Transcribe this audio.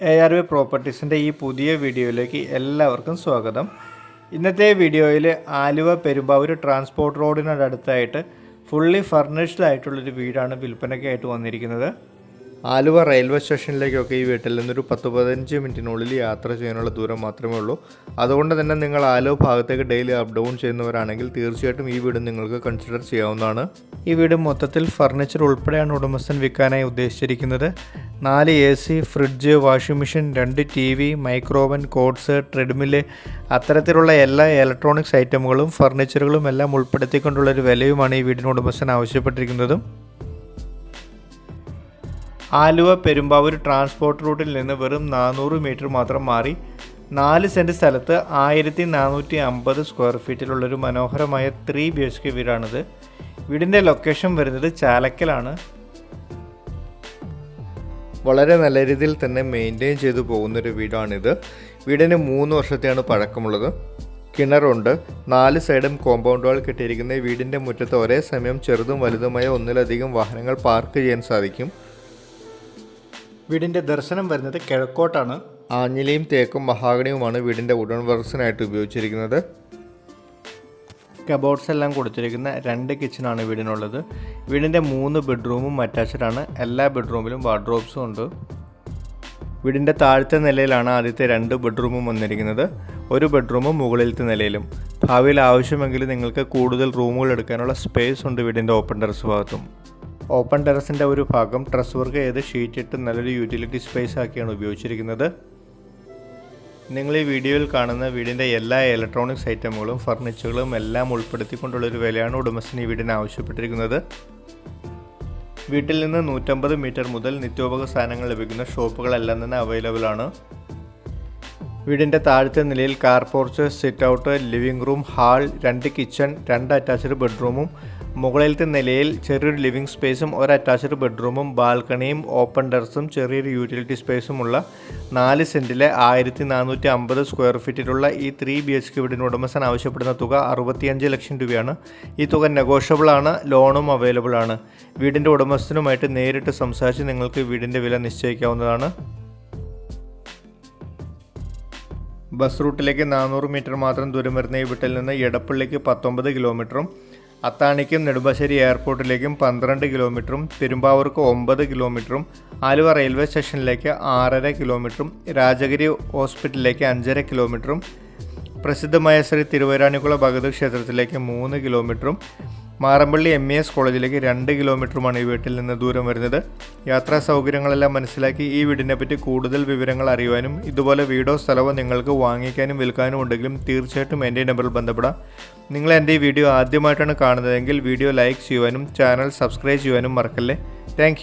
ARV പ്രോപ്പർട്ടീസിൻ്റെ ഈ പുതിയ വീഡിയോയിലേക്ക് എല്ലാവർക്കും സ്വാഗതം. ഇന്നത്തെ വീഡിയോയിൽ ആലുവ പെരുമ്പാവൂർ ട്രാൻസ്പോർട്ട് റോഡിനടുത്തായിട്ട് ഫുള്ളി ഫർണിഷ്ഡ് ആയിട്ടുള്ളൊരു വീടാണ് വിൽപ്പനയ്ക്കായിട്ട് വന്നിരിക്കുന്നത്. ആലുവ റെയിൽവേ സ്റ്റേഷനിലേക്കൊക്കെ ഈ വീട്ടിൽ നിന്നൊരു 10-15 മിനിറ്റിനുള്ളിൽ യാത്ര ചെയ്യാനുള്ള ദൂരം മാത്രമേ ഉള്ളൂ. അതുകൊണ്ട് തന്നെ നിങ്ങൾ ആലുവ ഭാഗത്തേക്ക് ഡെയിലി അപ്പ് ഡൗൺ ചെയ്യുന്നവരാണെങ്കിൽ തീർച്ചയായിട്ടും ഈ വീട് നിങ്ങൾക്ക് കൺസിഡർ ചെയ്യാവുന്നതാണ്. ഈ വീട് മൊത്തത്തിൽ ഫർണിച്ചർ ഉൾപ്പെടെയാണ് ഉടമസ്ഥൻ വിൽക്കാനായി ഉദ്ദേശിച്ചിരിക്കുന്നത്. 4 AC, fridge, washing machine, 2 TV, microwave, cots, treadmill, അത്തരത്തിലുള്ള എല്ലാ ഇലക്ട്രോണിക്സ് ഐറ്റമുകളും ഫർണിച്ചറുകളും എല്ലാം ഉൾപ്പെടുത്തിക്കൊണ്ടുള്ളൊരു വിലയുമാണ് ഈ വീടിന് ഉടമസ്ഥൻ ആവശ്യപ്പെട്ടിരിക്കുന്നത്. ആലുവ പെരുമ്പാവൂർ ട്രാൻസ്പോർട്ട് റൂട്ടിൽ നിന്ന് വെറും 400 മീറ്റർ മാത്രം മാറി 4 സെൻറ്റ് സ്ഥലത്ത് 1450 സ്ക്വയർ ഫീറ്റിലുള്ളൊരു മനോഹരമായ 3 BHK വീടാണിത്. വീടിൻ്റെ ലൊക്കേഷൻ വരുന്നത് ചാലക്കലാണ്. വളരെ നല്ല രീതിയിൽ തന്നെ മെയിൻറ്റെയിൻ ചെയ്തു പോകുന്നൊരു വീടാണിത്. വീടിന് 3 വർഷത്തെയാണ് പഴക്കമുള്ളത്. കിണറുണ്ട്. 4 സൈഡും കോമ്പൗണ്ട് വാൾ കെട്ടിയിരിക്കുന്ന വീടിൻ്റെ മുറ്റത്ത് ഒരേ സമയം ചെറുതും വലുതുമായ ഒന്നിലധികം വാഹനങ്ങൾ പാർക്ക് ചെയ്യാൻ സാധിക്കും. വീടിൻ്റെ ദർശനം വരുന്നത് കിഴക്കോട്ടാണ്. ആഞ്ഞിലിയും തേക്കും മഹാഗണിയുമാണ് വീടിൻ്റെ വുഡൻ വർക്ക്സിനായിട്ട് ഉപയോഗിച്ചിരിക്കുന്നത്. കബോർഡ്സ് എല്ലാം കൊടുത്തിരിക്കുന്ന 2 കിച്ചണാണ് വീടിനുള്ളത്. വീടിൻ്റെ 3 ബെഡ്റൂമും അറ്റാച്ച്ഡ് ആണ്. എല്ലാ ബെഡ്റൂമിലും വാർഡ്രോബ്സും ഉണ്ട്. വീടിൻ്റെ താഴത്തെ നിലയിലാണ് ആദ്യത്തെ 2 ബെഡ്റൂമും വന്നിരിക്കുന്നത്. ഒരു ബെഡ്റൂമും മുകളിലത്തെ നിലയിലും. ഭാവിയിൽ ആവശ്യമെങ്കിൽ നിങ്ങൾക്ക് കൂടുതൽ റൂമുകൾ എടുക്കാനുള്ള സ്പേസ് ഉണ്ട് വീടിൻ്റെ ഓപ്പൺ ടെറസ് ഭാഗത്തും. ഓപ്പൺ ടെറസിൻ്റെ ഒരു ഭാഗം ട്രസ് വർക്ക് ചെയ്ത് ഷീറ്റിട്ട് നല്ലൊരു യൂട്ടിലിറ്റി സ്പേസ് ആക്കിയാണ് ഉപയോഗിച്ചിരിക്കുന്നത്. നിങ്ങൾ ഈ വീഡിയോയിൽ കാണുന്ന വീടിൻ്റെ എല്ലാ ഇലക്ട്രോണിക്സ് ഐറ്റമുകളും ഫർണിച്ചറുകളും എല്ലാം ഉൾപ്പെടുത്തിക്കൊണ്ടുള്ളൊരു വിലയാണ് ഉടമസ്ഥൻ ഈ വീടിന് ആവശ്യപ്പെട്ടിരിക്കുന്നത്. വീട്ടിൽ നിന്ന് 150 മീറ്റർ മുതൽ നിത്യോപയോഗ സാധനങ്ങൾ ലഭിക്കുന്ന ഷോപ്പുകളെല്ലാം തന്നെ അവൈലബിൾ ആണ്. വീടിൻ്റെ താഴത്തെ നിലയിൽ car porch, sit out, living room, hall, 2 kitchen, 2 attached ബെഡ്റൂമും, മുകളിലത്തെ നിലയിൽ ചെറിയൊരു ലിവിംഗ് സ്പേസും 1 അറ്റാച്ച്ഡ് ബെഡ്റൂമും, ബാൽക്കണിയും ഓപ്പൺ ടെറസും ചെറിയൊരു യൂട്ടിലിറ്റി സ്പേസുമുള്ള 4 സെൻറ്റിലെ 1450 സ്ക്വയർ ഫീറ്റിലുള്ള ഈ 3 BHK വീടിന് ഉടമസ്ഥൻ ആവശ്യപ്പെടുന്ന തുക 65 ലക്ഷം രൂപയാണ്. ഈ തുക നെഗോഷ്യബിൾ ആണ്. ലോണും അവൈലബിൾ ആണ്. വീടിൻ്റെ ഉടമസ്ഥനുമായിട്ട് നേരിട്ട് സംസാരിച്ച് നിങ്ങൾക്ക് വീടിൻ്റെ വില നിശ്ചയിക്കാവുന്നതാണ്. ബസ് റൂട്ടിലേക്ക് 400 മീറ്റർ മാത്രം ദൂരം വരുന്ന ഈ വീട്ടിൽ നിന്ന് എടപ്പള്ളിക്ക് 19 കിലോമീറ്ററും അത്താണിക്കും നെടുമ്പാശ്ശേരി എയർപോർട്ടിലേക്കും 12 കിലോമീറ്ററും പെരുമ്പാവൂർക്ക് 9 കിലോമീറ്ററും ആലുവ റെയിൽവേ സ്റ്റേഷനിലേക്ക് 6.5 കിലോമീറ്ററും രാജഗിരി ഹോസ്പിറ്റലിലേക്ക് 5.5 കിലോമീറ്ററും പ്രസിദ്ധമായ ശ്രീ തിരുവൈരാണിക്കുള ഭഗവതി ക്ഷേത്രത്തിലേക്ക് 3 കിലോമീറ്ററും മാറമ്പള്ളി MES കോളേജിലേക്ക് 2 കിലോമീറ്ററുമാണ് ഈ വീട്ടിൽ നിന്ന് ദൂരം വരുന്നത്. യാത്രാ സൗകര്യങ്ങളെല്ലാം മനസ്സിലാക്കി ഈ വീടിനെ പറ്റി കൂടുതൽ വിവരങ്ങൾ അറിയുവാനും ഇതുപോലെ വീടോ സ്ഥലമോ നിങ്ങൾക്ക് വാങ്ങിക്കാനും വിൽക്കാനും ഉണ്ടെങ്കിലും തീർച്ചയായിട്ടും എൻ്റെ നമ്പറിൽ ബന്ധപ്പെടാം. നിങ്ങൾ എൻ്റെ ഈ വീഡിയോ ആദ്യമായിട്ടാണ് കാണുന്നതെങ്കിൽ വീഡിയോ ലൈക്ക് ചെയ്യുവാനും ചാനൽ സബ്സ്ക്രൈബ് ചെയ്യുവാനും മറക്കല്ലേ. താങ്ക്